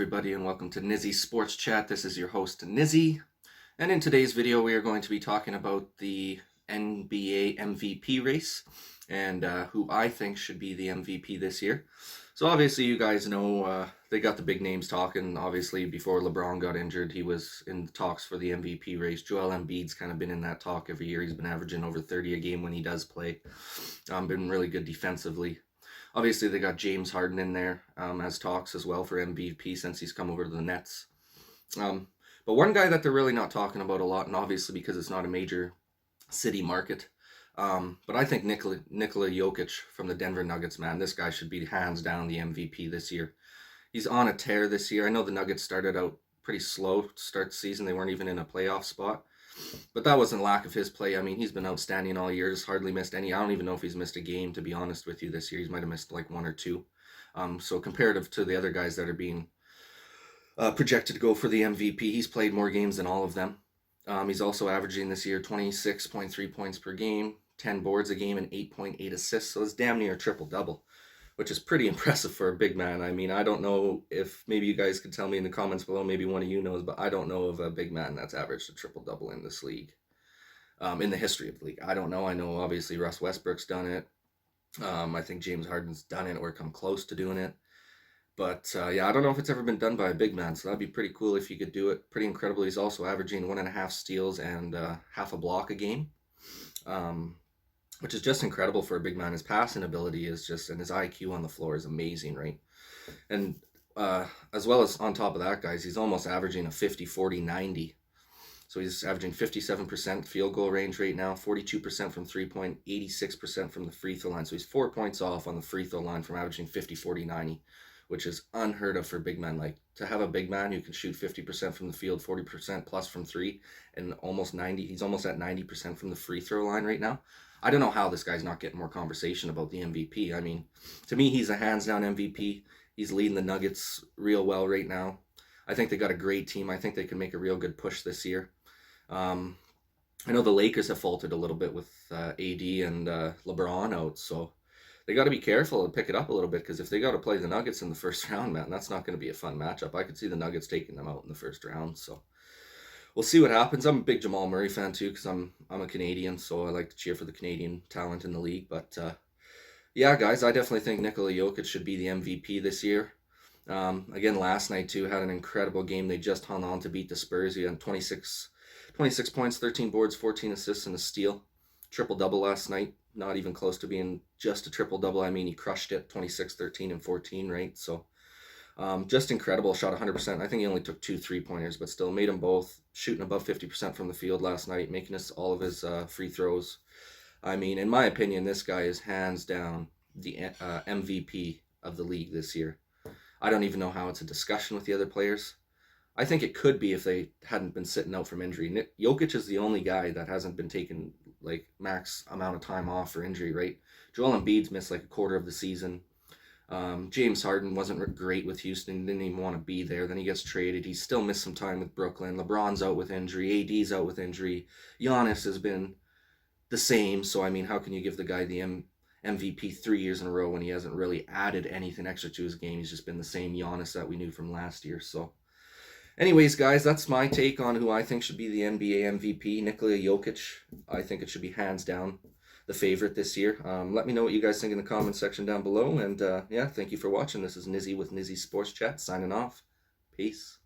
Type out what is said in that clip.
everybody, and welcome to Nizzy Sports Chat. This is your host, Nizzy, and in today's video, we are going to be talking about the NBA MVP race and who I think should be the MVP this year. So obviously, you guys know they got the big names talking. Obviously, before LeBron got injured, he was in the talks for the MVP race. Joel Embiid's kind of been in that talk every year. He's been averaging over 30 a game when he does play. Been really good defensively. Obviously, they got James Harden in there as talks as well for MVP since he's come over to the Nets. But one guy that they're really not talking about a lot, and obviously because it's not a major city market, but I think Nikola Jokic from the Denver Nuggets, man, this guy should be hands down the MVP this year. He's on a tear this year. I know the Nuggets started out pretty slow to start the season. They weren't even in a playoff spot. But that wasn't lack of his play. I mean, he's been outstanding all year. Just hardly missed any. I don't even know if he's missed a game, to be honest with you, this year. He might have missed like one or two. So comparative to the other guys that are being projected to go for the MVP, he's played more games than all of them. He's also averaging this year 26.3 points per game, 10 boards a game, and 8.8 assists. So it's damn near a triple-double, which is pretty impressive for a big man. I mean, I don't know if maybe you guys could tell me in the comments below, maybe one of you knows, but I don't know of a big man that's averaged a triple-double in this league, in the history of the league. I don't know. I know obviously Russ Westbrook's done it. I think James Harden's done it or come close to doing it. But yeah, I don't know if it's ever been done by a big man, so that'd be pretty cool if you could do it. Pretty incredible. He's also averaging 1.5 steals and half a block a game. Which is just incredible for a big man. His passing ability is just, and his IQ on the floor is amazing, right? And as well as on top of that, guys, he's almost averaging a 50-40-90. So he's averaging 57% field goal range right now, 42% from three-point, 86% from the free throw line. So he's 4 points off on the free throw line from averaging 50-40-90, which is unheard of for big men. Like, to have a big man who can shoot 50% from the field, 40% plus from three, and almost 90, he's almost at 90% from the free throw line right now. I don't know how this guy's not getting more conversation about the MVP. I mean, to me, he's a hands-down MVP. He's leading the Nuggets real well right now. I think they got a great team. I think they can make a real good push this year. I know the Lakers have faltered a little bit with AD and LeBron out, so they got to be careful and pick it up a little bit, because if they got to play the Nuggets in the first round, man, that's not going to be a fun matchup. I could see the Nuggets taking them out in the first round, so we'll see what happens. I'm a big Jamal Murray fan too, because I'm a Canadian, so I like to cheer for the Canadian talent in the league. But yeah, guys, I definitely think Nikola Jokic should be the MVP this year. Again, last night too, had an incredible game. They just hung on to beat the Spurs. He had 26 points, 13 boards, 14 assists, and a steal. Triple-double last night. Not even close to being just a triple-double. I mean, he crushed it, 26, 13, and 14, right? So just incredible. Shot 100%. I think he only took 2 3-pointers, but still made them both, shooting above 50% from the field last night, making us all of his free throws. I mean, in my opinion, this guy is hands down the MVP of the league this year. I don't even know how it's a discussion with the other players. I think it could be if they hadn't been sitting out from injury. Jokic is the only guy that hasn't been taking like max amount of time off for injury, right? Joel Embiid's missed like a quarter of the season. James Harden wasn't great with Houston, didn't even want to be there. Then he gets traded. He's still missed some time with Brooklyn. LeBron's out with injury. AD's out with injury. Giannis has been the same. So, I mean, how can you give the guy the MVP 3 years in a row when he hasn't really added anything extra to his game? He's just been the same Giannis that we knew from last year. So, anyways, guys, that's my take on who I think should be the NBA MVP. Nikola Jokic. I think it should be hands down the favorite this year. Let me know what you guys think in the comments section down below. And yeah, thank you for watching. This is Nizzy with Nizzy Sports Chat signing off. Peace.